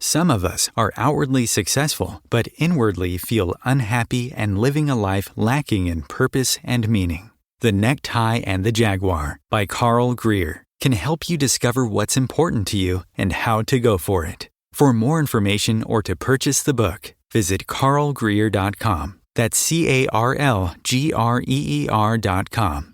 Some of us are outwardly successful, but inwardly feel unhappy and living a life lacking in purpose and meaning. The Necktie and the Jaguar by Carl Greer can help you discover what's important to you and how to go for it. For more information or to purchase the book, visit carlgreer.com. That's CarlGreer.com.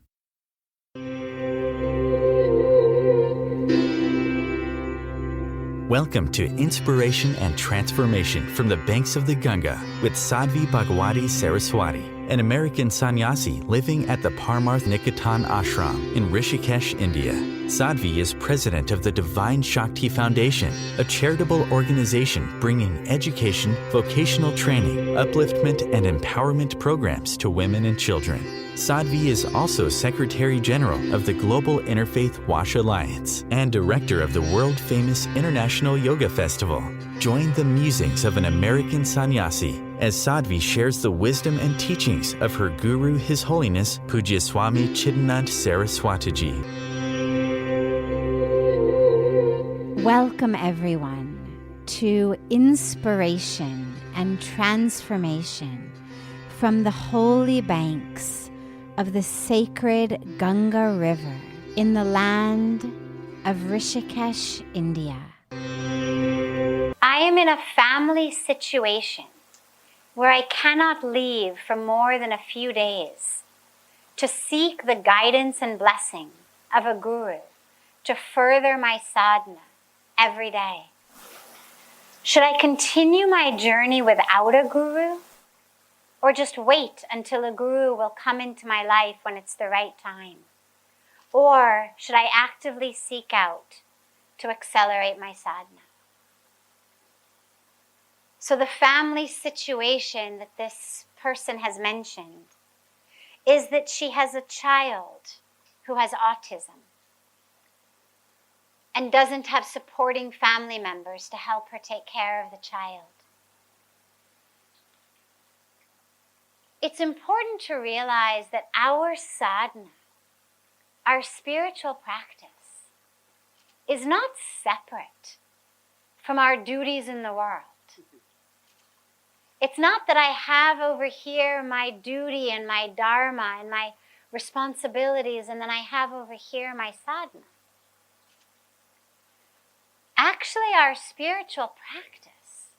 Welcome to Inspiration and Transformation from the Banks of the Ganga with Sadhvi Bhagawati Saraswati, an American sannyasi living at the Parmarth Niketan Ashram in Rishikesh, India. Sadhvi is president of the Divine Shakti Foundation, a charitable organization bringing education, vocational training, upliftment, and empowerment programs to women and children. Sadhvi is also Secretary General of the Global Interfaith Wash Alliance and Director of the world-famous International Yoga Festival. Join the musings of an American sannyasi as Sadhvi shares the wisdom and teachings of her guru, His Holiness Pujya Swami Chidanand Saraswatiji. Welcome everyone to Inspiration and Transformation from the holy banks of the sacred Ganga River in the land of Rishikesh, India. I am in a family situation where I cannot leave for more than a few days to seek the guidance and blessing of a guru to further my sadhana every day. Should I continue my journey without a guru? Or just wait until a guru will come into my life when it's the right time? Or should I actively seek out to accelerate my sadhana? So the family situation that this person has mentioned is that she has a child who has autism and doesn't have supporting family members to help her take care of the child. It's important to realize that our sadhana, our spiritual practice, is not separate from our duties in the world. It's not that I have over here my duty and my dharma and my responsibilities, and then I have over here my sadhana. Actually, our spiritual practice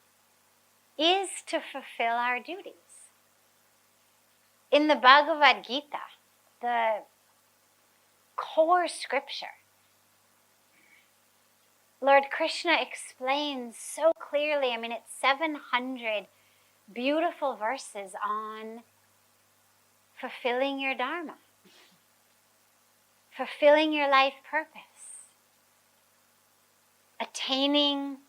is to fulfill our duties. In the Bhagavad Gita, the core scripture, Lord Krishna explains so clearly, it's 700 beautiful verses on fulfilling your dharma, fulfilling your life purpose, attaining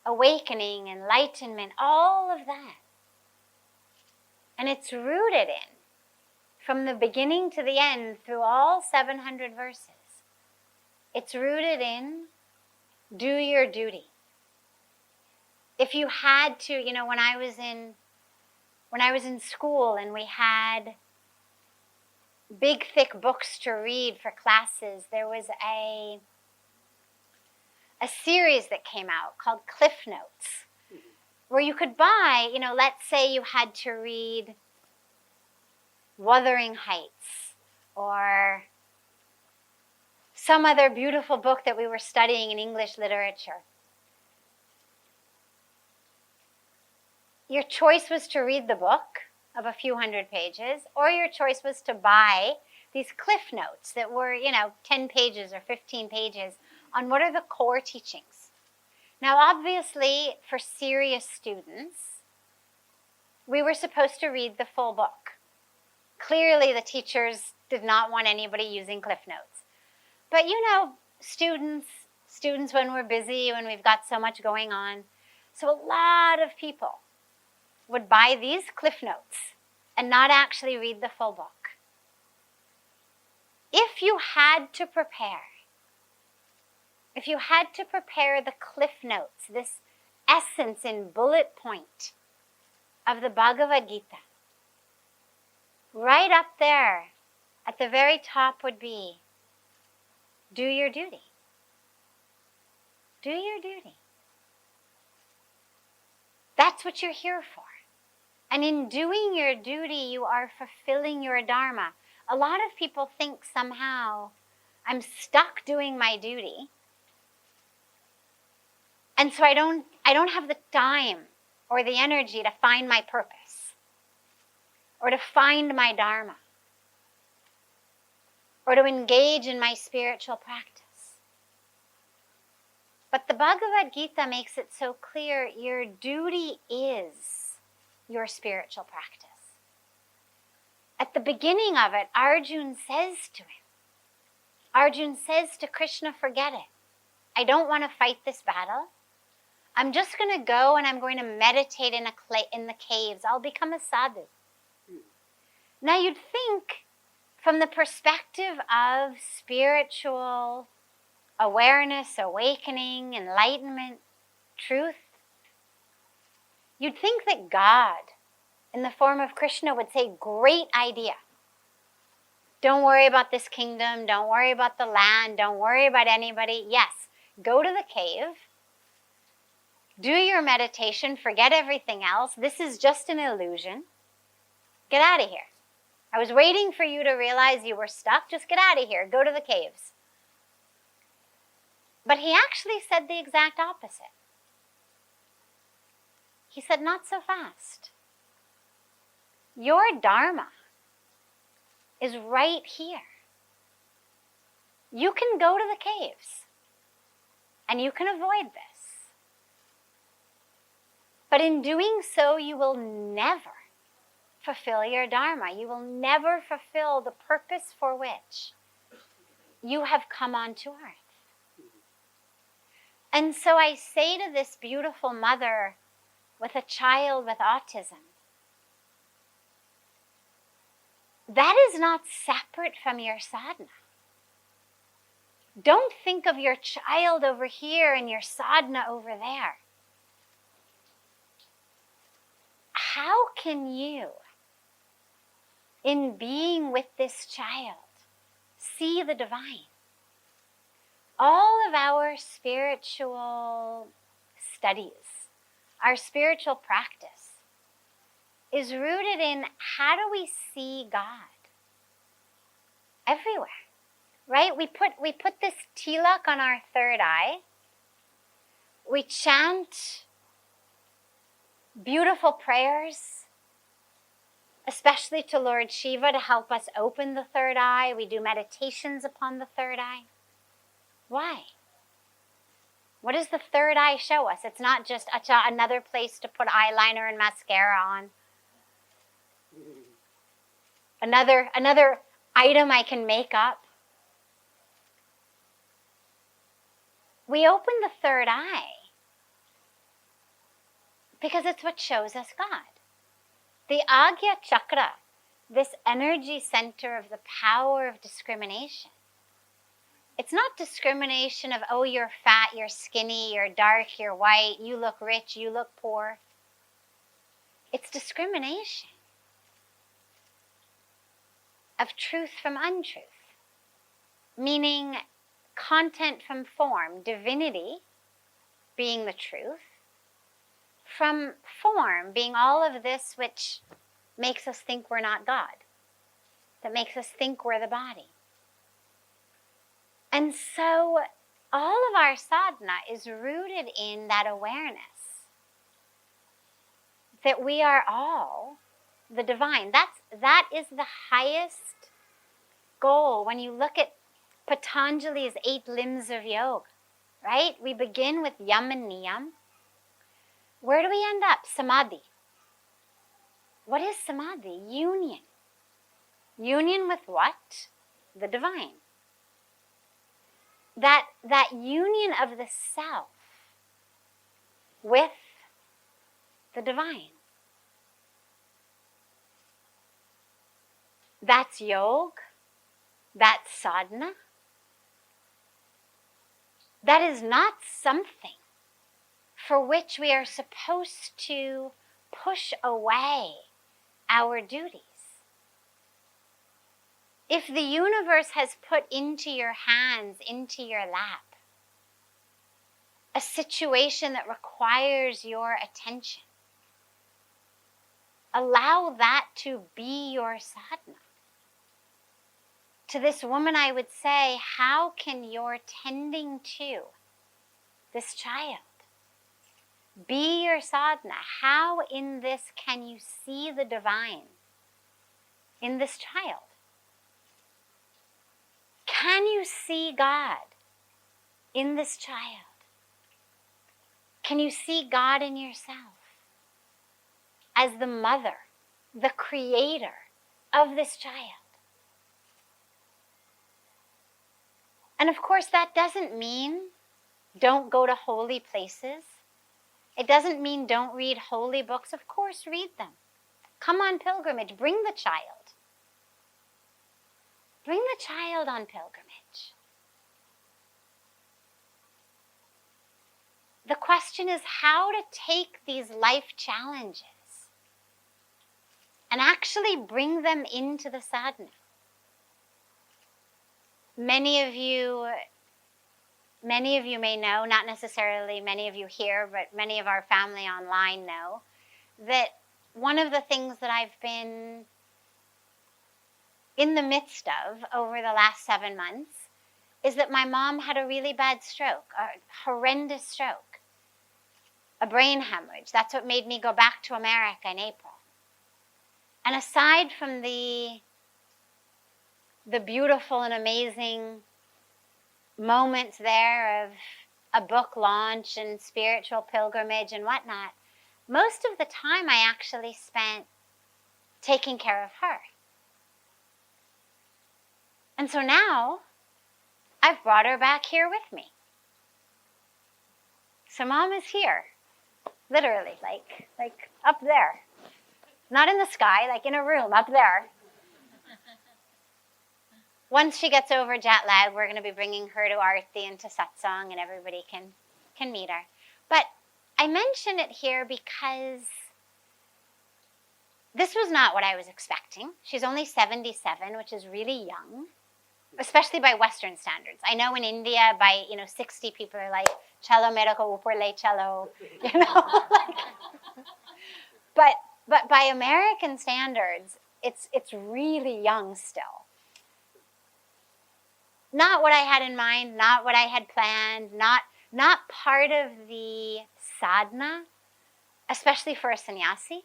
awakening, enlightenment, all of that. And it's rooted in, from the beginning to the end, through all 700 verses, it's rooted in do your duty. If you had to, when I was in school and we had big, thick books to read for classes, there was a series that came out called Cliff Notes, where you could buy, let's say you had to read Wuthering Heights or some other beautiful book that we were studying in English literature. Your choice was to read the book of a few hundred pages, or your choice was to buy these Cliff Notes that were, 10 pages or 15 pages on what are the core teachings. Now, obviously, for serious students, we were supposed to read the full book. Clearly, the teachers did not want anybody using Cliff Notes. But students when we're busy, when we've got so much going on. So a lot of people would buy these Cliff Notes and not actually read the full book. If you had to prepare the Cliff Notes, this essence in bullet point of the Bhagavad Gita, right up there at the very top would be, do your duty. Do your duty. That's what you're here for. And in doing your duty, you are fulfilling your dharma. A lot of people think somehow, I'm stuck doing my duty, and so I don't have the time or the energy to find my purpose, or to find my dharma, or to engage in my spiritual practice. But the Bhagavad Gita makes it so clear, your duty is your spiritual practice. At the beginning of it, Arjuna says to Krishna, forget it. I don't want to fight this battle. I'm just going to go and I'm going to meditate in the caves. I'll become a sadhu. Now you'd think, from the perspective of spiritual awareness, awakening, enlightenment, truth, you'd think that God, in the form of Krishna, would say, great idea. Don't worry about this kingdom. Don't worry about the land. Don't worry about anybody. Yes, go to the cave. Do your meditation. Forget everything else. This is just an illusion. Get out of here. I was waiting for you to realize you were stuck. Just get out of here. Go to the caves. But he actually said the exact opposite. He said, not so fast. Your dharma is right here. You can go to the caves and you can avoid this. But in doing so, you will never fulfill your dharma. You will never fulfill the purpose for which you have come onto earth. And so I say to this beautiful mother with a child with autism, that is not separate from your sadhana. Don't think of your child over here and your sadhana over there. How can you, in being with this child, see the divine? All of our spiritual studies, our spiritual practice, is rooted in how do we see God? Everywhere, right? We put this tilak on our third eye. We chant beautiful prayers, especially to Lord Shiva to help us open the third eye. We do meditations upon the third eye. Why? What does the third eye show us? It's not just another place to put eyeliner and mascara on. Another item I can make up. We open the third eye because it's what shows us God. The Agya Chakra, this energy center of the power of discrimination. It's not discrimination of, oh, you're fat, you're skinny, you're dark, you're white, you look rich, you look poor. It's discrimination of truth from untruth, meaning content from form, divinity being the truth, from form being all of this which makes us think we're not God, that makes us think we're the body. And so all of our sadhana is rooted in that awareness that we are all the divine. That is the highest goal when you look at Patanjali's 8 limbs of yoga, right? We begin with yam and niyam. Where do we end up? Samadhi. What is samadhi? Union. Union with what? The divine. That union of the self with the divine. That's yoga. That's sadhana. That is not something for which we are supposed to push away our duties. If the universe has put into your hands, into your lap, a situation that requires your attention, Allow that to be your sadhana. To this woman, I would say, how can your tending to this child be your sadhana? How in this can you see the divine in this child? Can you see God in this child? Can you see God in yourself as the mother, the creator of this child? And of course, that doesn't mean don't go to holy places. It doesn't mean don't read holy books. Of course, read them. Come on pilgrimage. Bring the child. Bring the child on pilgrimage. The question is how to take these life challenges and actually bring them into the sadhana. Many of you may know, not necessarily many of you here, but many of our family online know, that one of the things that I've been in the midst of over the last 7 months is that my mom had a really bad stroke, a horrendous stroke, a brain hemorrhage. That's what made me go back to America in April. And aside from the beautiful and amazing moments there of a book launch and spiritual pilgrimage and whatnot, most of the time I actually spent taking care of her. And so now I've brought her back here with me. So Mom is here, literally, like up there. Not in the sky, like in a room up there. Once she gets over jet lag, we're going to be bringing her to Arti and to Satsang, and everybody can meet her. But I mention it here because this was not what I was expecting. She's only 77, which is really young, especially by Western standards. I know in India, by 60, people are like, "Chalo mere ko upar le chalo," But by American standards, it's really young still. Not what I had in mind, not what I had planned, not part of the sadhana, especially for a sannyasi.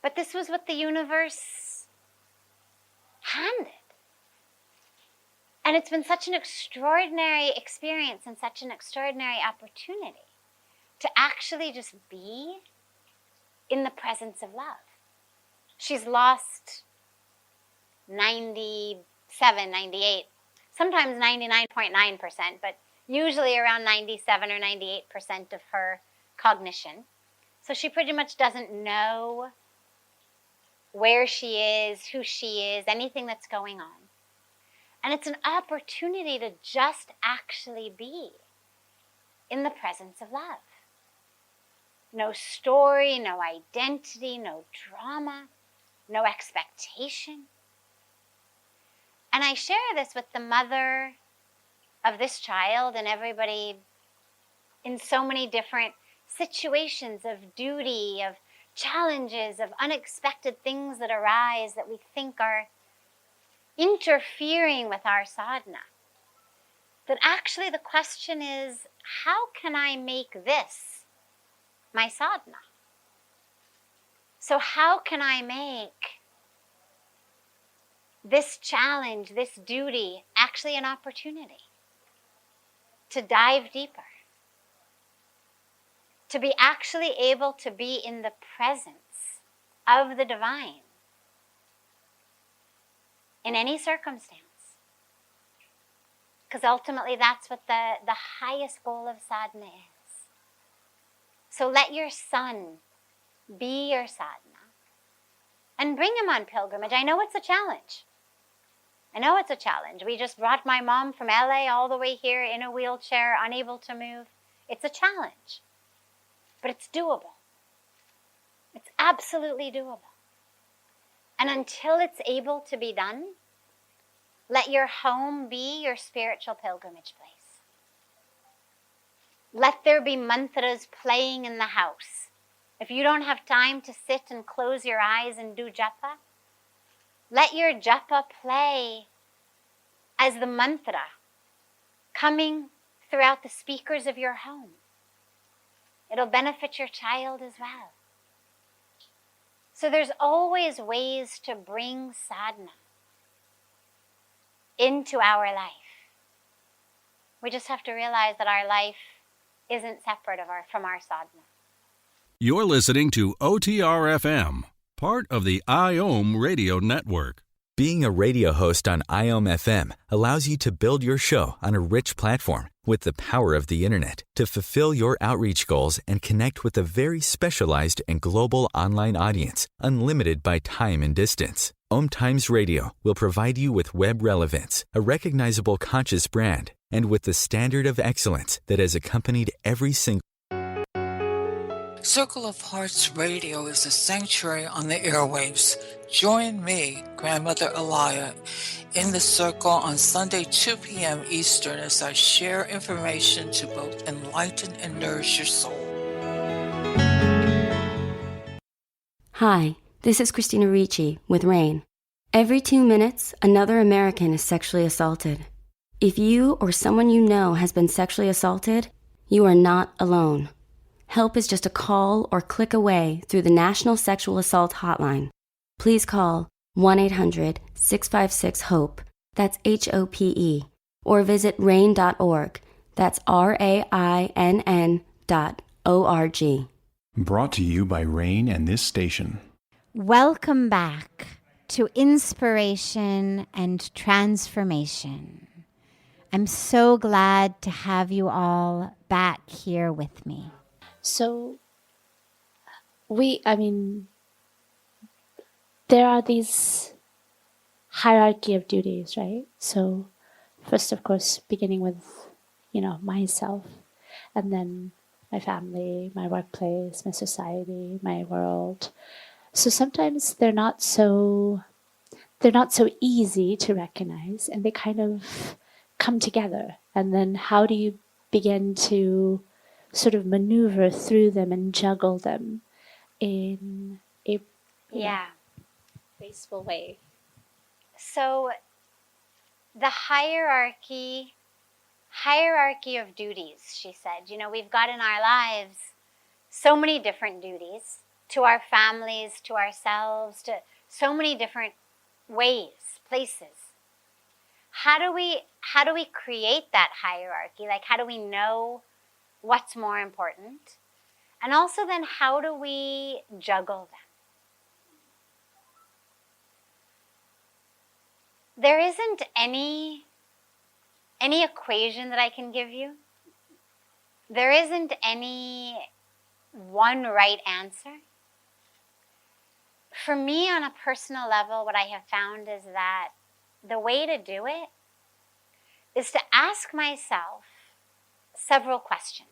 But this was what the universe handed. And it's been such an extraordinary experience and such an extraordinary opportunity to actually just be in the presence of love. She's lost 97, 98, sometimes 99.9%, but usually around 97 or 98% of her cognition. So she pretty much doesn't know where she is, who she is, anything that's going on. And it's an opportunity to just actually be in the presence of love. No story, no identity, no drama, no expectation. And I share this with the mother of this child and everybody in so many different situations of duty, of challenges, of unexpected things that arise that we think are interfering with our sadhana. That actually the question is, how can I make this my sadhana? So how can I make this challenge, this duty, actually an opportunity to dive deeper? To be actually able to be in the presence of the divine in any circumstance. Because ultimately that's what the highest goal of sadhana is. So let your son be your sadhana and bring him on pilgrimage. I know it's a challenge. We just brought my mom from LA all the way here in a wheelchair, unable to move. It's a challenge. But it's doable. It's absolutely doable. And until it's able to be done, let your home be your spiritual pilgrimage place. Let there be mantras playing in the house If you don't have time to sit and close your eyes and do japa, let your japa play as the mantra coming throughout the speakers of your home. It'll benefit your child as well. So there's always ways to bring sadhana into our life. We just have to realize that our life isn't separate from our sadhana. You're listening to OTR-FM, part of the IOM radio network. Being a radio host on IOM FM allows you to build your show on a rich platform with the power of the internet to fulfill your outreach goals and connect with a very specialized and global online audience, unlimited by time and distance. OMTimes Radio will provide you with web relevance, a recognizable conscious brand, and with the standard of excellence that has accompanied every single Circle of Hearts Radio is a sanctuary on the airwaves. Join me, Grandmother Alaya, in the circle on Sunday, 2 p.m. Eastern as I share information to both enlighten and nourish your soul. Hi, this is Christina Ricci with RAIN. Every 2 minutes, another American is sexually assaulted. If you or someone you know has been sexually assaulted, you are not alone. Help is just a call or click away through the National Sexual Assault Hotline. Please call 1-800-656-HOPE, that's HOPE, or visit RAIN.org, that's RAINN.org. Brought to you by RAIN and this station. Welcome back to Inspiration and Transformation. I'm so glad to have you all back here with me. So, there are these hierarchy of duties, right? So, first, of course, beginning with, myself, and then my family, my workplace, my society, my world. So sometimes they're not so easy to recognize, and they kind of come together. And then how do you begin to sort of maneuver through them and juggle them in a graceful way? So the hierarchy of duties, she said. We've got in our lives so many different duties to our families, to ourselves, to so many different ways, places. How do we create that hierarchy? Like, how do we know what's more important? And also then, how do we juggle them? There isn't any equation that I can give you. There isn't any one right answer. For me, on a personal level, what I have found is that the way to do it is to ask myself several questions.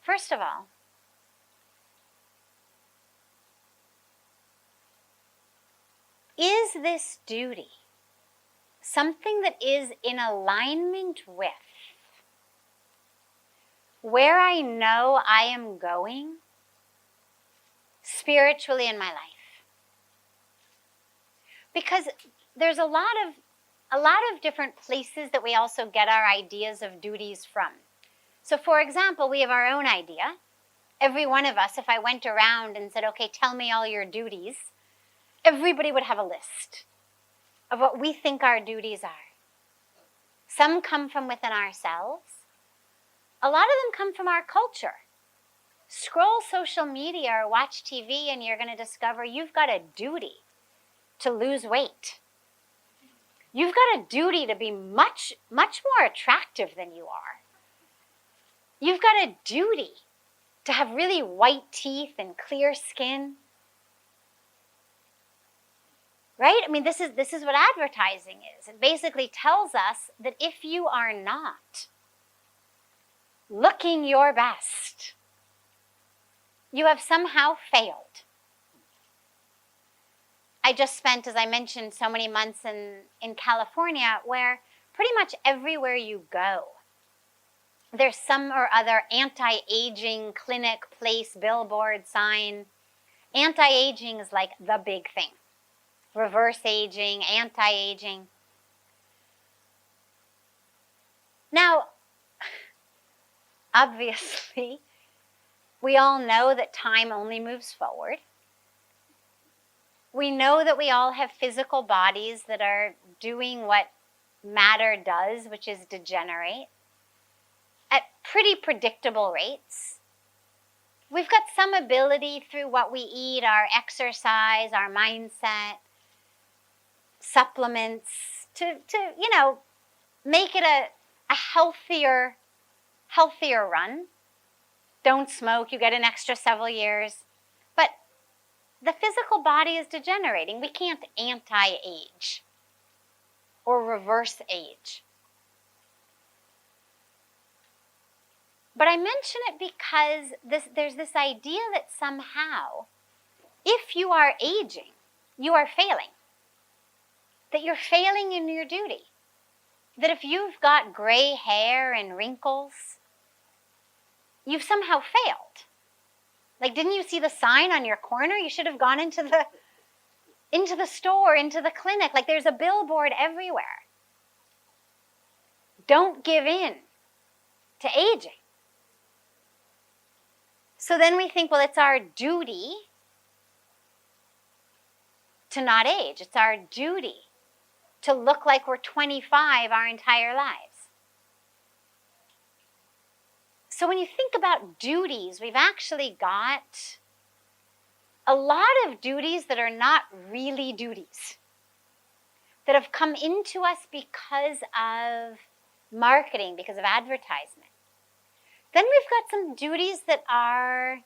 First of all, is this duty something that is in alignment with where I know I am going spiritually in my life? Because there's a lot of different places that we also get our ideas of duties from. So for example, we have our own idea. Every one of us, if I went around and said, okay, tell me all your duties, everybody would have a list of what we think our duties are. Some come from within ourselves. A lot of them come from our culture. Scroll social media or watch TV and you're going to discover you've got a duty to lose weight. You've got a duty to be much, much more attractive than you are. You've got a duty to have really white teeth and clear skin. Right? I mean, this is what advertising is. It basically tells us that if you are not looking your best, you have somehow failed. I just spent, as I mentioned, so many months in California where pretty much everywhere you go, there's some or other anti-aging clinic, place, billboard, sign. Anti-aging is like the big thing. Reverse aging, anti-aging. Now, obviously, we all know that time only moves forward. We know that we all have physical bodies that are doing what matter does, which is degenerate, at pretty predictable rates. We've got some ability through what we eat, our exercise, our mindset, supplements, to make it a healthier run. Don't smoke, you get an extra several years. But the physical body is degenerating. We can't anti-age or reverse age. But I mention it because there's this idea that somehow, if you are aging, you are failing. That you're failing in your duty. That if you've got gray hair and wrinkles, you've somehow failed. Like, didn't you see the sign on your corner? You should have gone into the store, into the clinic. Like, there's a billboard everywhere. Don't give in to aging. So then we think, well, it's our duty to not age. It's our duty to look like we're 25 our entire lives. So when you think about duties, we've actually got a lot of duties that are not really duties, that have come into us because of marketing, because of advertisement. Then we've got some duties that are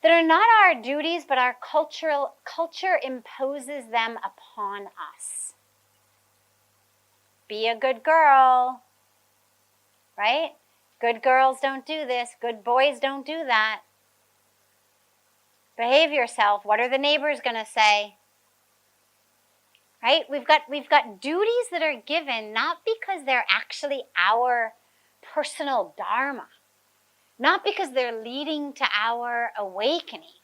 not our duties, but our culture imposes them upon us. Be a good girl, right? Good girls don't do this. Good boys don't do that. Behave yourself. What are the neighbors going to say? Right? We've got duties that are given not because they're actually our personal dharma, not because they're leading to our awakening,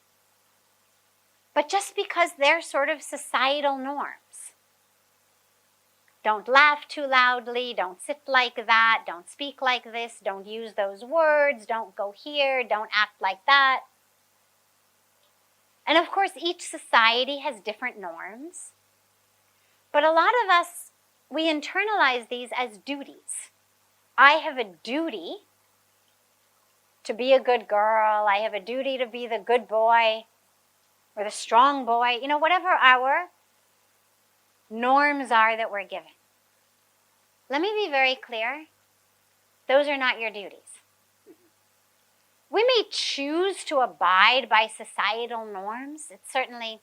but just because they're sort of societal norms. Don't laugh too loudly, don't sit like that, don't speak like this, don't use those words, don't go here, don't act like that. And of course, each society has different norms, but a lot of us, we internalize these as duties. I have a duty to be a good girl. I have a duty to be the good boy or the strong boy. Whatever our norms are that we're given. Let me be very clear. Those are not your duties. We may choose to abide by societal norms. It certainly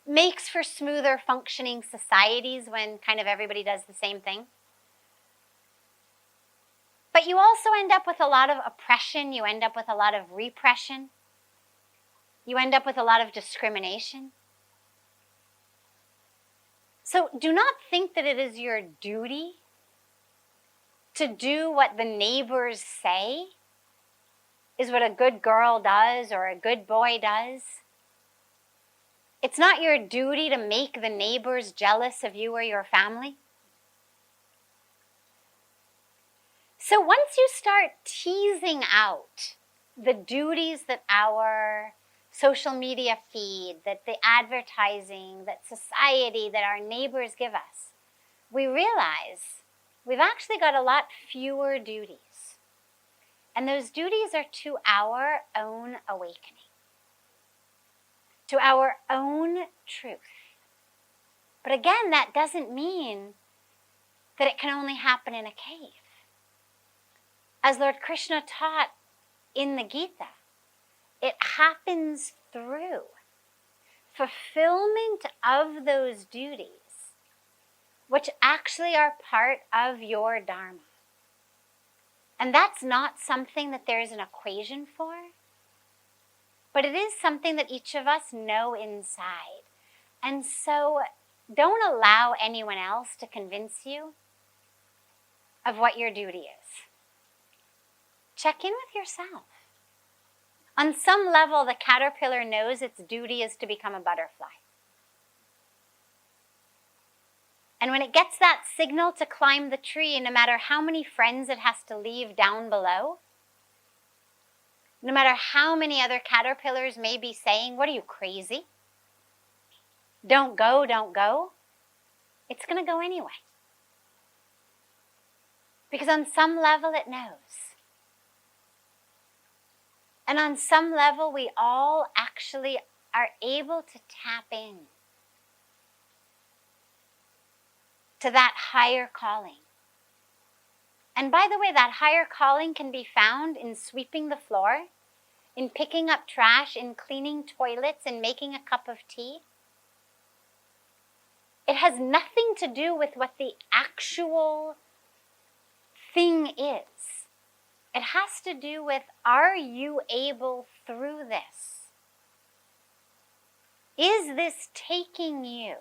makes for smoother functioning societies when kind of everybody does the same thing. But you also end up with a lot of oppression. You end up with a lot of repression. You end up with a lot of discrimination. So do not think that it is your duty to do what the neighbors say is what a good girl does or a good boy does. It's not your duty to make the neighbors jealous of you or your family. So once you start teasing out the duties that our social media feed, that the advertising, that society, that our neighbors give us, we realize we've actually got a lot fewer duties. And those duties are to our own awakening, to our own truth. But again, that doesn't mean that it can only happen in a cave. As Lord Krishna taught in the Gita, it happens through fulfillment of those duties, which actually are part of your Dharma. And that's not something that there is an equation for, but it is something that each of us know inside. And so don't allow anyone else to convince you of what your duty is. Check in with yourself. On some level, the caterpillar knows its duty is to become a butterfly. And when it gets that signal to climb the tree, no matter how many friends it has to leave down below, no matter how many other caterpillars may be saying, "What are you, crazy? Don't go, don't go," it's going to go anyway. Because on some level it knows. And on some level we all actually are able to tap in to that higher calling. And by the way, that higher calling can be found in sweeping the floor, in picking up trash, in cleaning toilets, in making a cup of tea. It has nothing to do with what the actual thing is. It has to do with, are you able through this? Is this taking you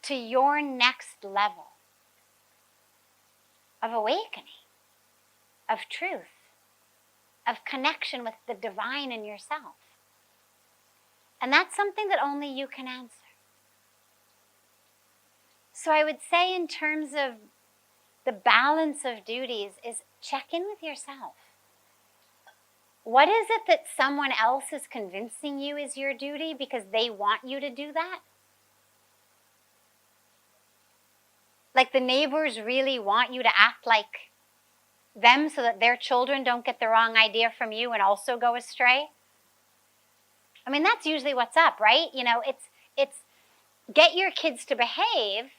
to your next level of awakening, of truth, of connection with the divine in yourself? And that's something that only you can answer. So I would say, in terms of the balance of duties, is check in with yourself. What is it that someone else is convincing you is your duty because they want you to do that? Like the neighbors really want you to act like them so that their children don't get the wrong idea from you and also go astray? I mean, that's usually what's up, right? You know, it's get your kids to behave.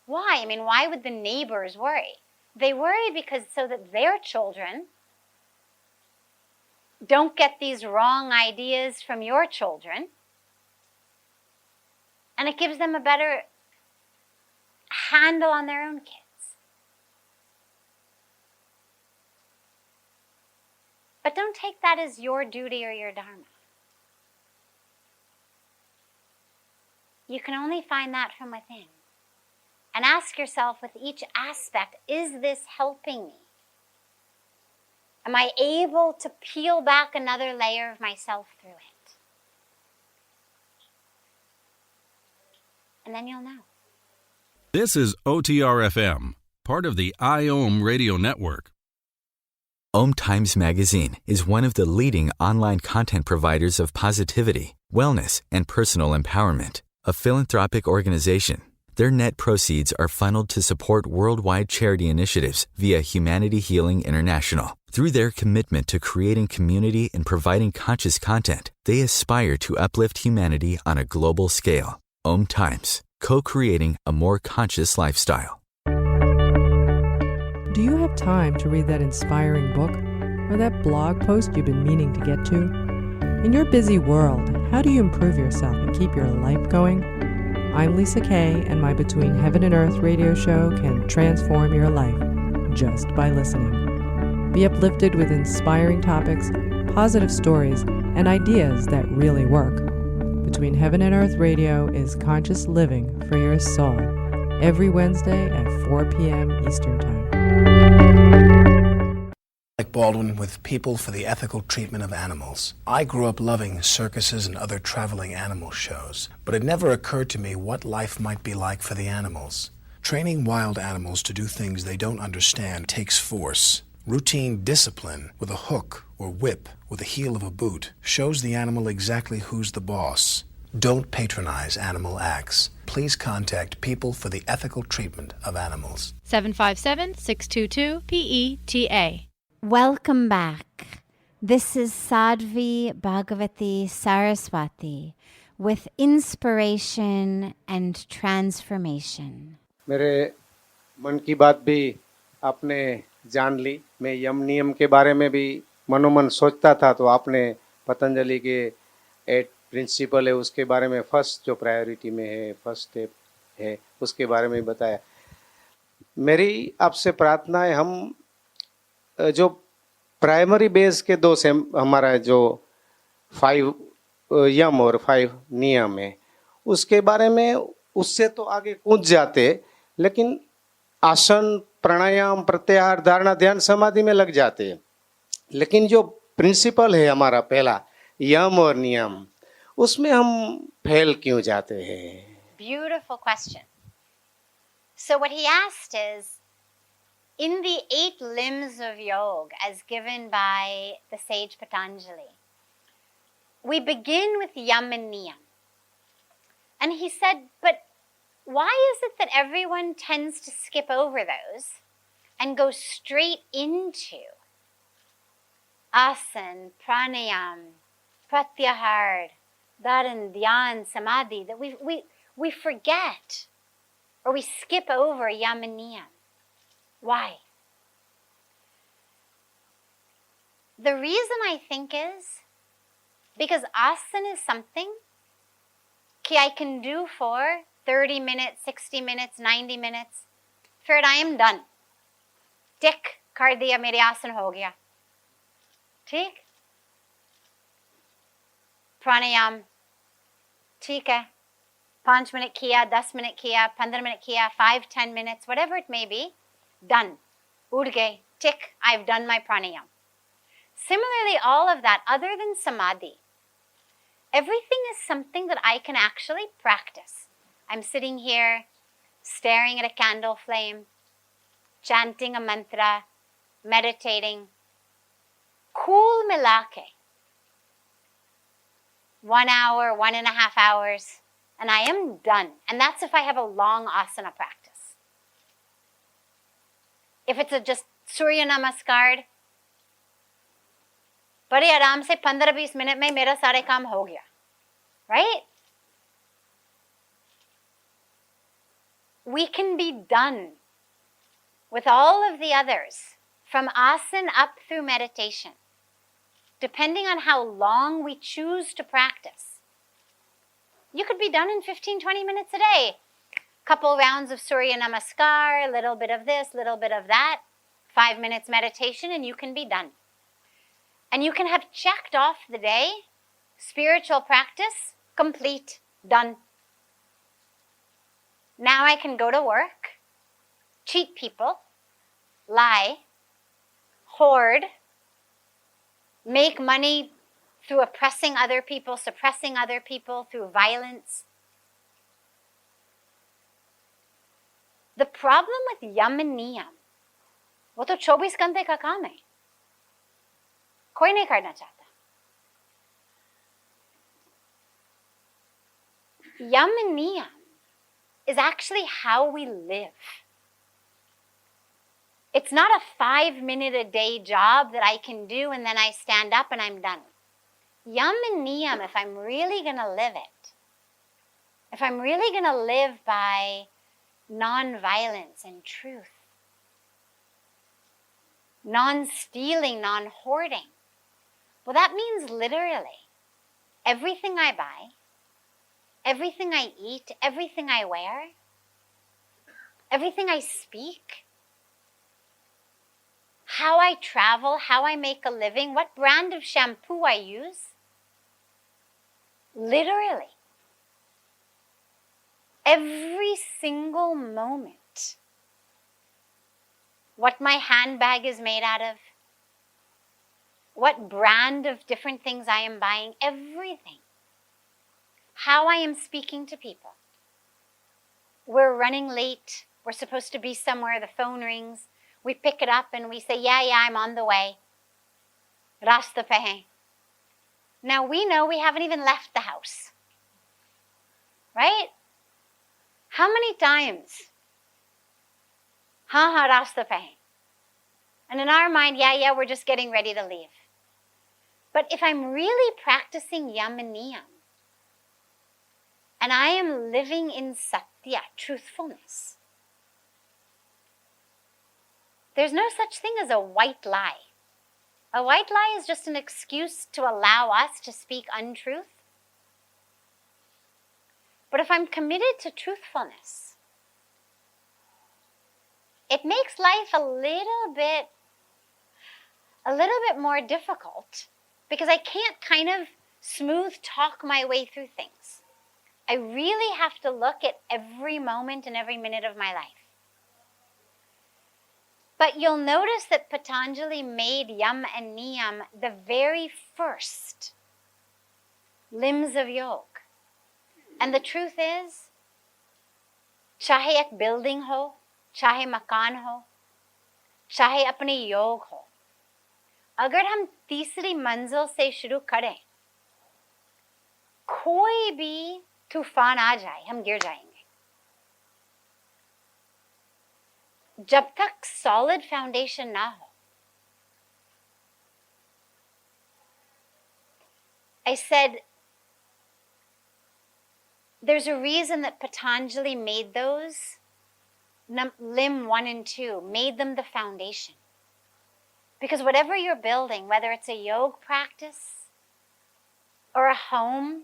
Why? I mean, why would the neighbors worry? They worry because so that their children don't get these wrong ideas from your children. And it gives them a better handle on their own kids. But don't take that as your duty or your dharma. You can only find that from within. And ask yourself with each aspect, is this helping me? Am I able to peel back another layer of myself through it? And then you'll know. This is OTR-FM, part of the IOM radio network. OMTimes magazine is one of the leading online content providers of positivity, wellness, and personal empowerment. A philanthropic organization, their net proceeds are funneled to support worldwide charity initiatives via Humanity Healing International. Through their commitment to creating community and providing conscious content, they aspire to uplift humanity on a global scale. OMTimes, co-creating a more conscious lifestyle. Do you have time to read that inspiring book or that blog post you've been meaning to get to? In your busy world, how do you improve yourself and keep your life going? I'm Lisa Kay, and my Between Heaven and Earth radio show can transform your life just by listening. Be uplifted with inspiring topics, positive stories, and ideas that really work. Between Heaven and Earth radio is conscious living for your soul, every Wednesday at 4 p.m. Eastern Time. Like Baldwin with People for the Ethical Treatment of Animals. I grew up loving circuses and other traveling animal shows, but it never occurred to me what life might be like for the animals. Training wild animals to do things they don't understand takes force. Routine discipline with a hook or whip with the heel of a boot shows the animal exactly who's the boss. Don't patronize animal acts. Please contact People for the Ethical Treatment of Animals. 757-622-PETA. Welcome back. This is Sadhvi Bhagawati Saraswati with inspiration and transformation. मेरे मन की बात भी आपने जान ली. मैं यम नियम के बारे में भी मनोमन सोचता था, तो आपने पतंजलि के 8 प्रिंसिपल है उसके बारे में फर्स्ट जो प्रायोरिटी में है, फर्स्ट स्टेप है, उसके बारे में बताया. मेरी आपसे प्रार्थना है, हम जो प्राइमरी बेस के 2 से हमारा जो 5 यम और 5 नियम है, उसके बारे में उससे तो आगे कूद जाते, लेकिन आसन प्राणायाम, प्रत्याहार, धारणा, ध्यान, समाधि में लग जाते हैं, लेकिन जो प्रिंसिपल है हमारा पहला यम और नियम, उसमें हम फेल क्यों जाते हैं? Beautiful question. So what he asked is, in the 8 limbs of yoga as given by the sage Patanjali, we begin with yam and niyam. And he said, but why is it that everyone tends to skip over those and go straight into asana, pranayam, pratyahar, dharan, dhyan, samadhi, that we forget or we skip over yam and niyam? Why? The reason I think is because asana is something that I can do for 30 minutes, 60 minutes, 90 minutes. फिर I am done. Tick कर दिया, मेरे आसन हो गया. ठीक? प्राणायाम ठीक है. 5 मिनट किया, 10 मिनट किया, 15 मिनट किया, 5, 10 minutes, whatever it may be, done. उड़ गए. Tick, I've done my pranayam. Similarly, all of that, other than samadhi, everything is something that I can actually practice. I'm sitting here, staring at a candle flame, chanting a mantra, meditating. Cool milake. 1 hour, 1.5 hours, and I am done. And that's if I have a long asana practice. If it's just Surya Namaskar, बड़े आराम से 15-20 minute में मेरा सारे काम हो गया, right? We can be done with all of the others from asana up through meditation, depending on how long we choose to practice. You could be done in 15-20 minutes a day. Couple rounds of Surya Namaskar, a little bit of this, little bit of that, 5 minutes meditation, and you can be done. And you can have checked off the day, spiritual practice, complete, done. Now I can go to work, cheat people, lie, hoard, make money through oppressing other people, suppressing other people, through violence. The problem with yam and niyam, वो तो 24 घंटे का काम है. कोई नहीं करना चाहता. Yam and niyam is actually how we live. It's not a 5-minute-a-day job that I can do and then I stand up and I'm done. Yam and niyam, if I'm really going to live it, if I'm really going to live by non-violence and truth, non-stealing, non-hoarding, well, that means literally everything I buy, everything I eat, everything I wear, everything I speak, how I travel, how I make a living, what brand of shampoo I use. Literally, every single moment, what my handbag is made out of, what brand of different things I am buying, everything. How I am speaking to people. We're running late. We're supposed to be somewhere. The phone rings. We pick it up and we say, yeah, I'm on the way. Rasta pe hain. Now we know we haven't even left the house. Right? How many times? Rasta pe hain. And in our mind, yeah, we're just getting ready to leave. But if I'm really practicing yam and niyam, and I am living in satya, truthfulness, there's no such thing as a white lie. A white lie is just an excuse to allow us to speak untruth. But if I'm committed to truthfulness, it makes life a little bit more difficult because I can't kind of smooth talk my way through things. I really have to look at every moment and every minute of my life. But you'll notice that Patanjali made Yam and Niyam the very first limbs of yoga. And the truth is, चाहे एक building हो, चाहे मकान हो, चाहे अपने योग हो, अगर हम तीसरी मंजिल से शुरू करें, कोई भी तूफान आ जाए, हम गिर जाएंगे. जब तक solid foundation ना हो. I said, there's a reason that Patanjali made those, limb 1 and 2, made them the foundation. Because whatever you're building, whether it's a yoga practice, or a home,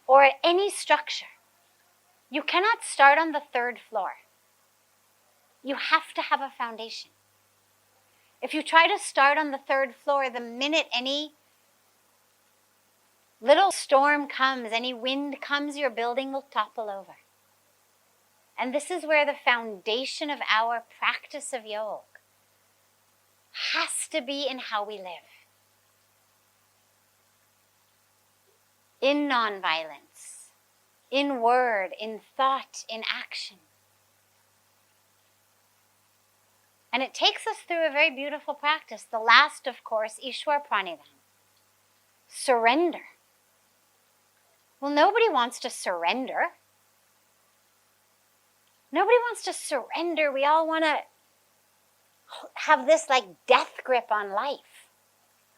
or any structure, you cannot start on the 3rd floor. You have to have a foundation. If you try to start on the 3rd floor, the minute any little storm comes, any wind comes, your building will topple over. And this is where the foundation of our practice of yoga has to be in how we live. In nonviolence, in word, in thought, in action. And it takes us through a very beautiful practice. The last, of course, Ishwar Pranidhana. Surrender. Well, nobody wants to surrender. Nobody wants to surrender. We all want to have this like death grip on life.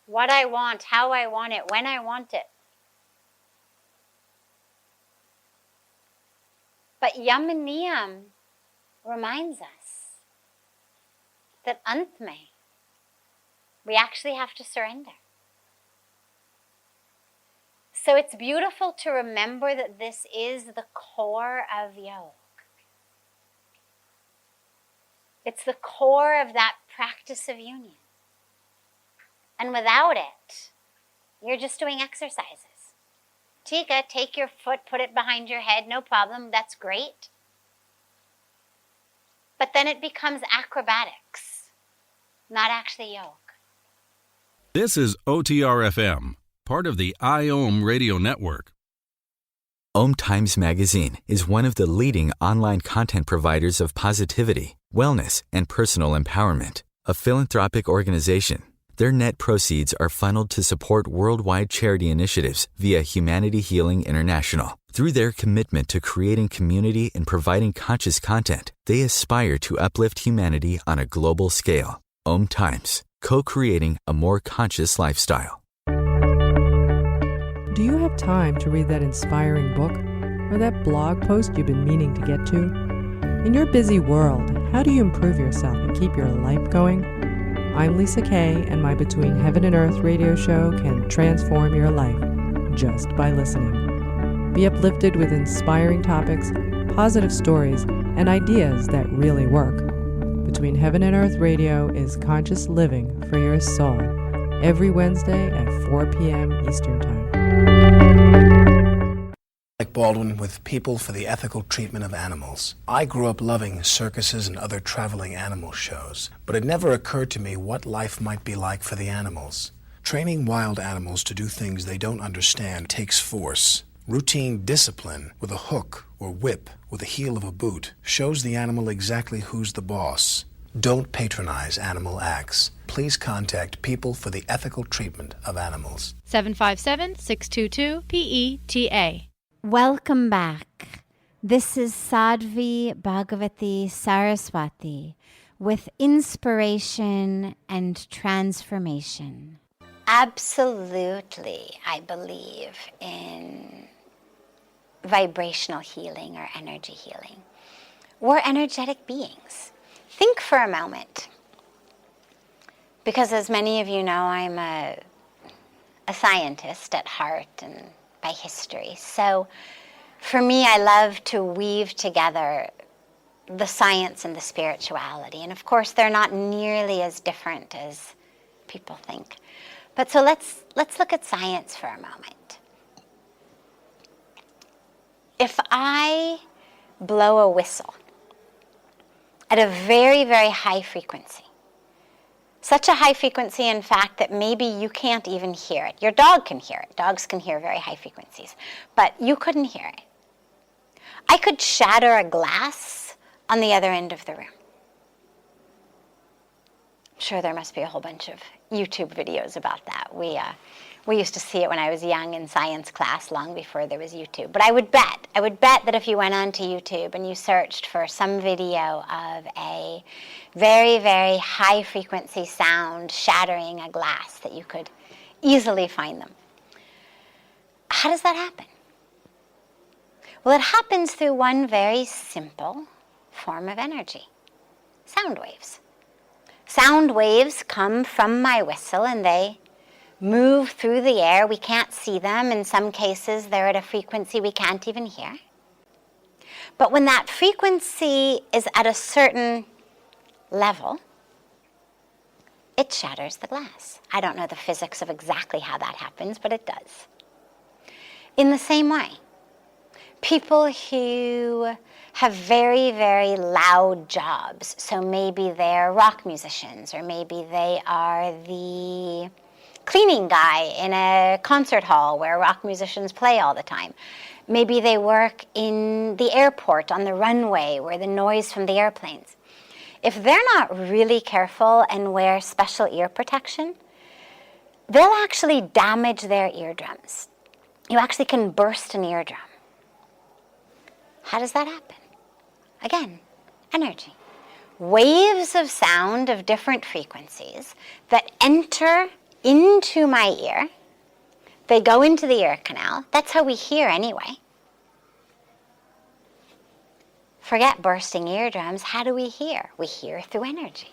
What I want, how I want it, when I want it. But Yam and Niyam reminds us that ant mein, we actually have to surrender. So it's beautiful to remember that this is the core of yoga. It's the core of that practice of union. And without it, you're just doing exercises. Tika, take your foot, put it behind your head, no problem, that's great. But then it becomes acrobatics, not actually yoga. This is OTR-FM, part of the IOM radio network. OMTimes magazine is one of the leading online content providers of positivity, wellness, and personal empowerment. A philanthropic organization, their net proceeds are funneled to support worldwide charity initiatives via Humanity Healing International. Through their commitment to creating community and providing conscious content, they aspire to uplift humanity on a global scale. OMTimes, co-creating a more conscious lifestyle. Do you have time to read that inspiring book or that blog post you've been meaning to get to? In your busy world, how do you improve yourself and keep your life going? I'm Lisa Kay, and my Between Heaven and Earth radio show can transform your life just by listening. Be uplifted with inspiring topics, positive stories, and ideas that really work. Between Heaven and Earth radio is conscious living for your soul, every Wednesday at 4 p.m. Eastern Time. Like Baldwin with People for the Ethical Treatment of Animals. I grew up loving circuses and other traveling animal shows, but it never occurred to me what life might be like for the animals. Training wild animals to do things they don't understand takes force. Routine discipline with a hook or whip with the heel of a boot shows the animal exactly who's the boss. Don't patronize animal acts. Please contact People for the Ethical Treatment of Animals. 757-622-PETA. Welcome back. This is Sadhvi Bhagawati Saraswati with inspiration and transformation. Absolutely, I believe in vibrational healing or energy healing. We're energetic beings. Think for a moment, because as many of you know, I'm a scientist at heart and by history. So for me, I love to weave together the science and the spirituality. And of course, they're not nearly as different as people think. But so let's look at science for a moment. If I blow a whistle, at a very, very high frequency. Such a high frequency, in fact, that maybe you can't even hear it. Your dog can hear it. Dogs can hear very high frequencies, but you couldn't hear it. I could shatter a glass on the other end of the room. I'm sure there must be a whole bunch of YouTube videos about that. We used to see it when I was young in science class, long before there was YouTube. But I would bet that if you went onto YouTube and you searched for some video of a very, very high frequency sound shattering a glass, that you could easily find them. How does that happen? Well, it happens through one very simple form of energy: sound waves. Sound waves come from my whistle and they move through the air. We can't see them. In some cases, they're at a frequency we can't even hear. But when that frequency is at a certain level, it shatters the glass. I don't know the physics of exactly how that happens, but it does. In the same way, people who have very, very loud jobs, so maybe they're rock musicians, or maybe they are the cleaning guy in a concert hall where rock musicians play all the time. Maybe they work in the airport on the runway where the noise from the airplanes. If they're not really careful and wear special ear protection, they'll actually damage their eardrums. You actually can burst an eardrum. How does that happen? Again, energy. Waves of sound of different frequencies that enter into my ear. They go into the ear canal. That's how we hear anyway. Forget bursting eardrums. How do we hear? We hear through energy.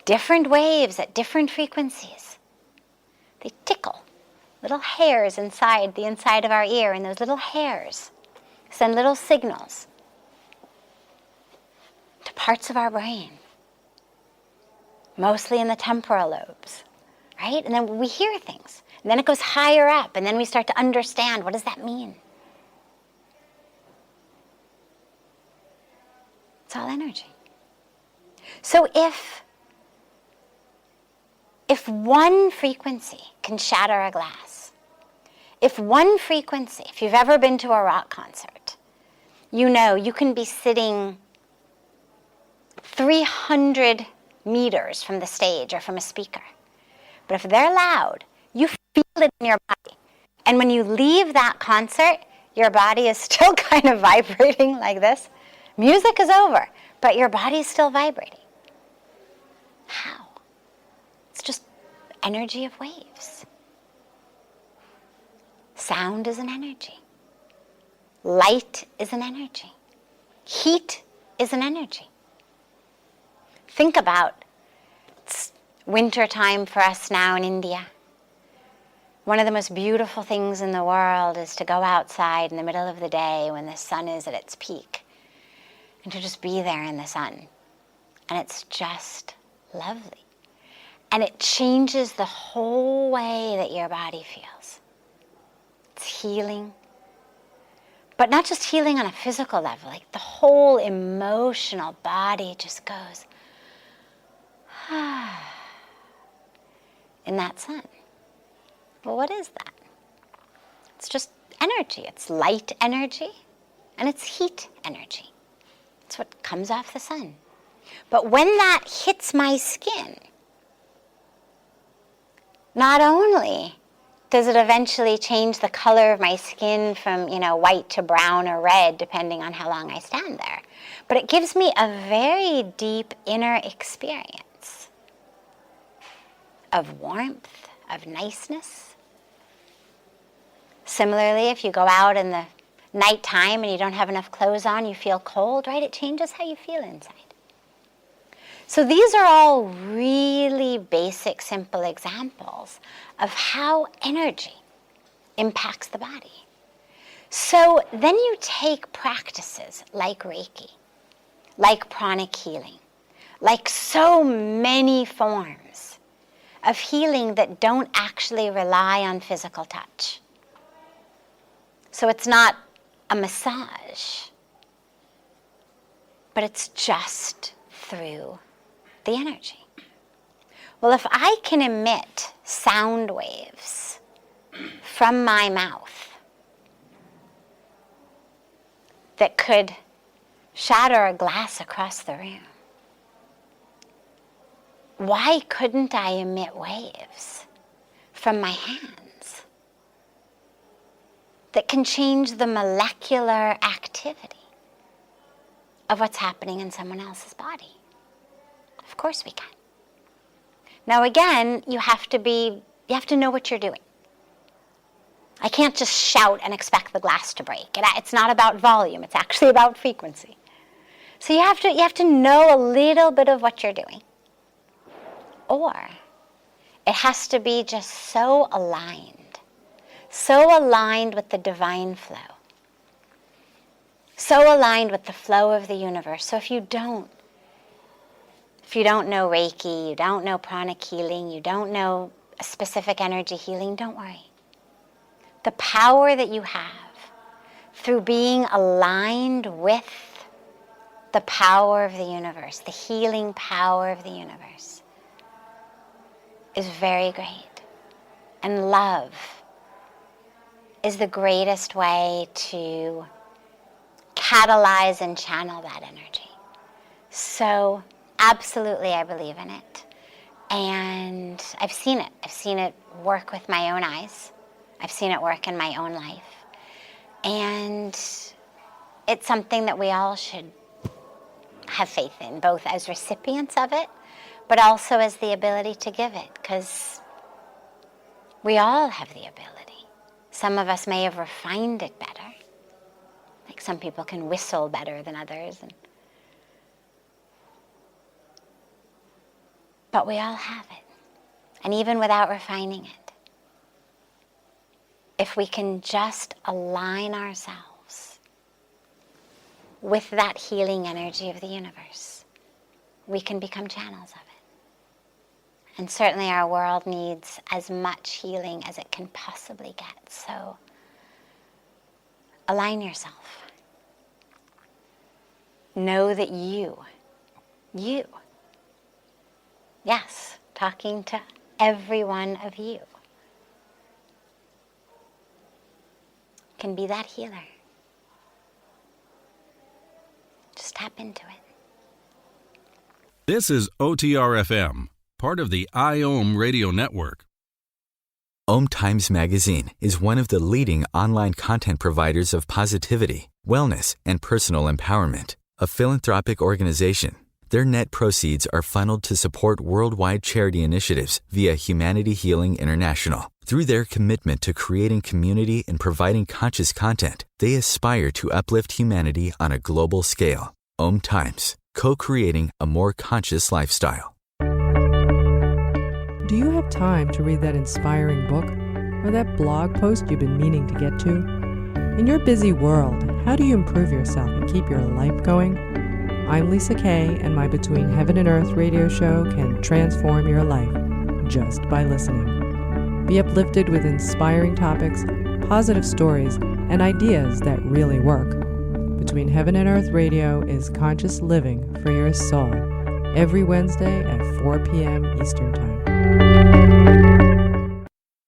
Different waves at different frequencies. They tickle little hairs inside the inside of our ear, and those little hairs send little signals to parts of our brain, mostly in the temporal lobes, right? And then we hear things. And then it goes higher up, and then we start to understand, what does that mean? It's all energy. So if one frequency can shatter a glass, if you've ever been to a rock concert, you know you can be sitting 300 meters from the stage or from a speaker. But if they're loud, you feel it in your body. And when you leave that concert, your body is still kind of vibrating like this. Music is over, but your body is still vibrating. How? It's just energy of waves. Sound is an energy. Light is an energy. Heat is an energy. Think about, it's winter time for us now in India. One of the most beautiful things in the world is to go outside in the middle of the day when the sun is at its peak and to just be there in the sun. And it's just lovely. And it changes the whole way that your body feels. It's healing. But not just healing on a physical level, like the whole emotional body just goes in that sun. Well, what is that? It's just energy. It's light energy and it's heat energy. It's what comes off the sun. But when that hits my skin, not only does it eventually change the color of my skin from, white to brown or red, depending on how long I stand there, but it gives me a very deep inner experience of warmth, of niceness. Similarly, if you go out in the nighttime and you don't have enough clothes on, you feel cold, right? It changes how you feel inside. So these are all really basic, simple examples of how energy impacts the body. So then you take practices like Reiki, like pranic healing, like so many forms of healing that don't actually rely on physical touch. So it's not a massage. but it's just through the energy. Well, if I can emit sound waves from my mouth that could shatter a glass across the room, why couldn't I emit waves from my hands that can change the molecular activity of what's happening in someone else's body? Of course we can. Now again, you have to know what you're doing. I can't just shout and expect the glass to break. It's not about volume, it's actually about frequency. So you have to know a little bit of what you're doing. Or it has to be just so aligned with the divine flow, so aligned with the flow of the universe. So if you don't know Reiki, you don't know pranic healing, you don't know a specific energy healing, don't worry. The power that you have through being aligned with the power of the universe, the healing power of the universe, is very great. And love is the greatest way to catalyze and channel that energy. So absolutely I believe in it. And I've seen it. I've seen it work with my own eyes. I've seen it work in my own life. And it's something that we all should have faith in, both as recipients of it, but also as the ability to give it, because we all have the ability. Some of us may have refined it better. Like some people can whistle better than others. But we all have it. And even without refining it, if we can just align ourselves with that healing energy of the universe, we can become channels of it. And certainly our world needs as much healing as it can possibly get. So align yourself. Know that you, yes, talking to every one of you, can be that healer. Just tap into it. This is OTR-FM, part of the IOM radio network. OMTimes magazine is one of the leading online content providers of positivity, wellness, and personal empowerment. A philanthropic organization, their net proceeds are funneled to support worldwide charity initiatives via Humanity Healing International. Through their commitment to creating community and providing conscious content, they aspire to uplift humanity on a global scale. OMTimes, co-creating a more conscious lifestyle. Do you have time to read that inspiring book or that blog post you've been meaning to get to? In your busy world, how do you improve yourself and keep your life going? I'm Lisa Kay, and my Between Heaven and Earth radio show can transform your life just by listening. Be uplifted with inspiring topics, positive stories, and ideas that really work. Between Heaven and Earth radio is conscious living for your soul, every Wednesday at 4 p.m. Eastern Time.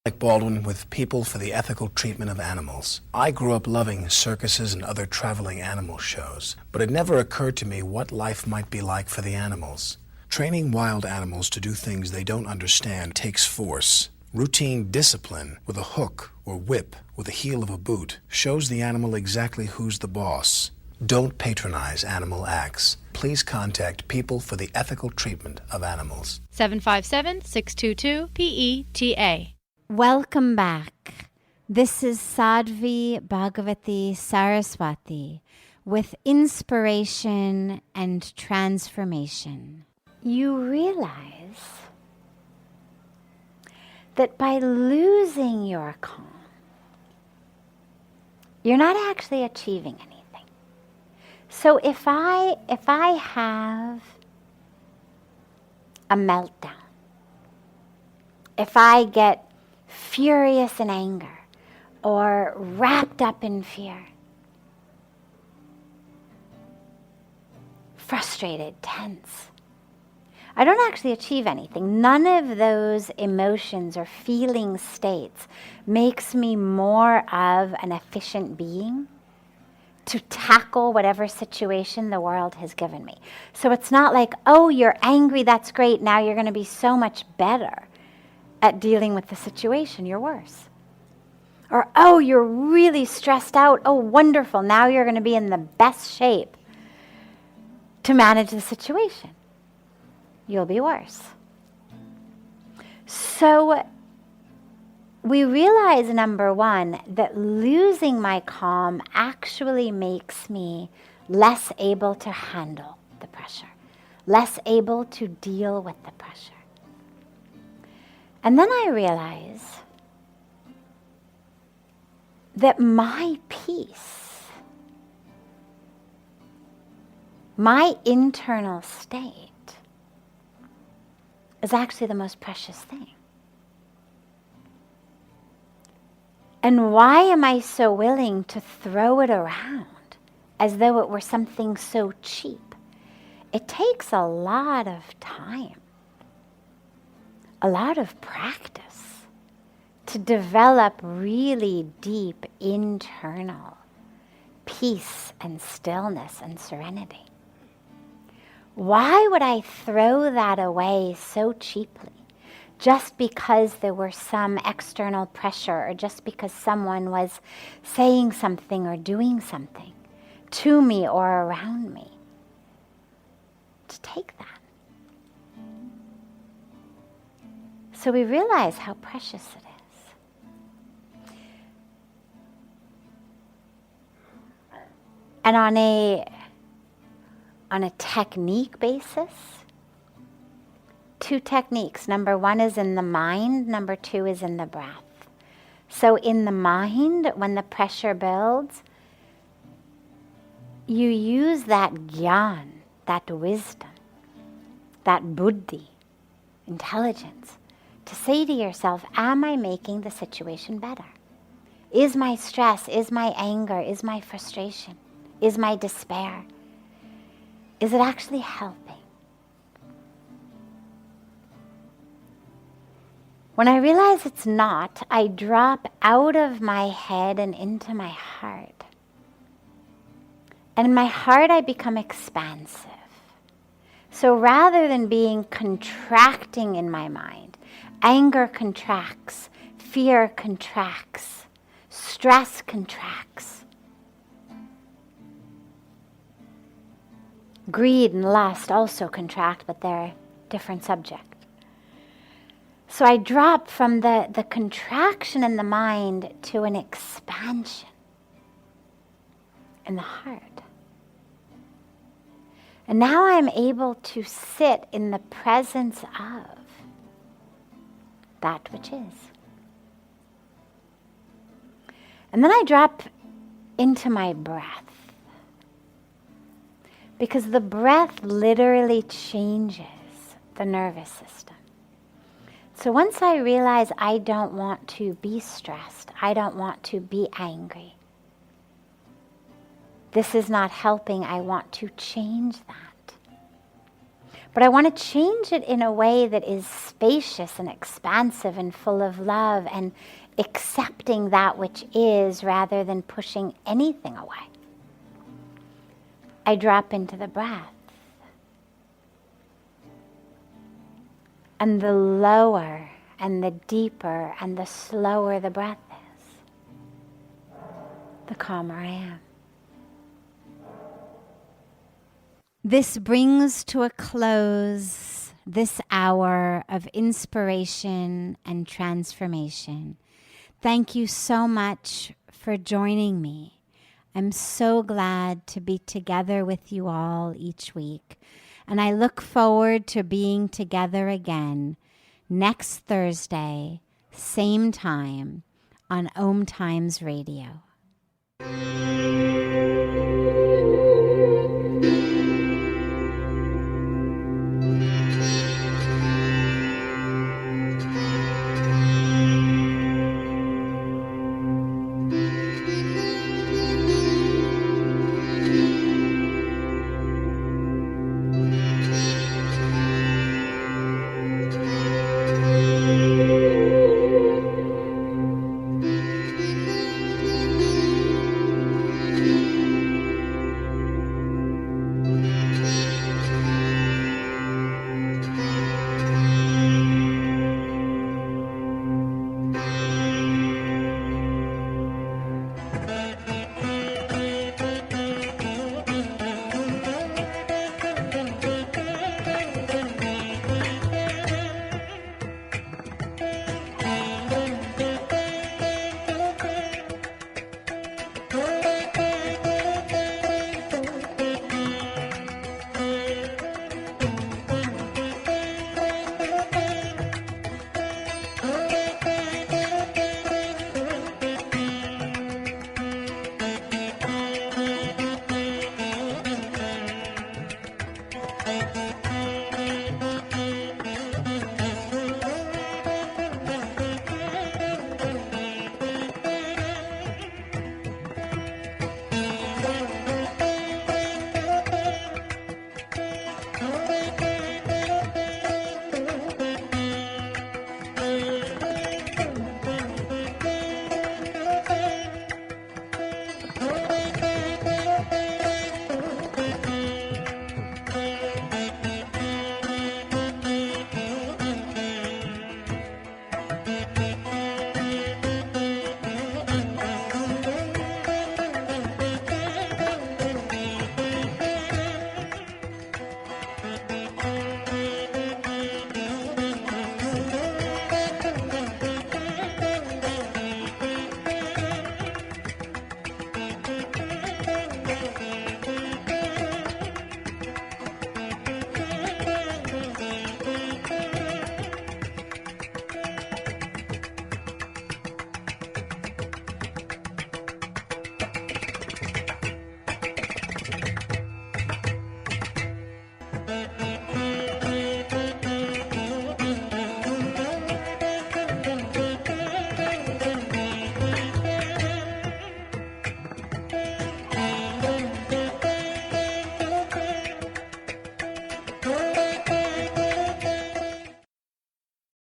Like Baldwin with People for the Ethical Treatment of Animals. I grew up loving circuses and other traveling animal shows, but it never occurred to me what life might be like for the animals. Training wild animals to do things they don't understand takes force. Routine discipline with a hook or whip with the heel of a boot shows the animal exactly who's the boss. Don't patronize animal acts. Please contact People for the Ethical Treatment of Animals. 757-622-PETA. Welcome back. This is Sadhvi Bhagawati Saraswati with inspiration and transformation. You realize that by losing your calm, you're not actually achieving anything. So if I have a meltdown, if I get furious in anger or wrapped up in fear, frustrated, tense. I don't actually achieve anything. None of those emotions or feeling states makes me more of an efficient being to tackle whatever situation the world has given me. So it's not like, oh, you're angry, that's great, now you're going to be so much better at dealing with the situation. You're worse. Or, oh, you're really stressed out, oh, wonderful, now you're going to be in the best shape to manage the situation. You'll be worse. So we realize, number one, that losing my calm actually makes me less able to handle the pressure, less able to deal with the pressure. And then I realize that my peace, my internal state, is actually the most precious thing. And why am I so willing to throw it around as though it were something so cheap? It takes a lot of time, a lot of practice to develop really deep internal peace and stillness and serenity. Why would I throw that away so cheaply just because there were some external pressure or just because someone was saying something or doing something to me or around me? To take that. So we realize how precious it is. And on a technique basis, 2 techniques. Number 1 is in the mind, number 2 is in the breath. So in the mind, when the pressure builds, you use that gyan, that wisdom, that buddhi, intelligence, to say to yourself, am I making the situation better? Is my stress, is my anger, is my frustration, is my despair, is it actually helping? When I realize it's not, I drop out of my head and into my heart. And in my heart, I become expansive. So rather than being contracting in my mind, anger contracts, fear contracts, stress contracts. Greed and lust also contract, but they're a different subject. So I drop from the contraction in the mind to an expansion in the heart. And now I'm able to sit in the presence of that which is. And then I drop into my breath. Because the breath literally changes the nervous system. So once I realize I don't want to be stressed, I don't want to be angry, this is not helping, I want to change that. But I want to change it in a way that is spacious and expansive and full of love and accepting that which is rather than pushing anything away. I drop into the breath. And the lower and the deeper and the slower the breath is, the calmer I am. This brings to a close this hour of inspiration and transformation. Thank you so much for joining me. I'm so glad to be together with you all each week, and I look forward to being together again next Thursday, same time, on OMTimes Radio.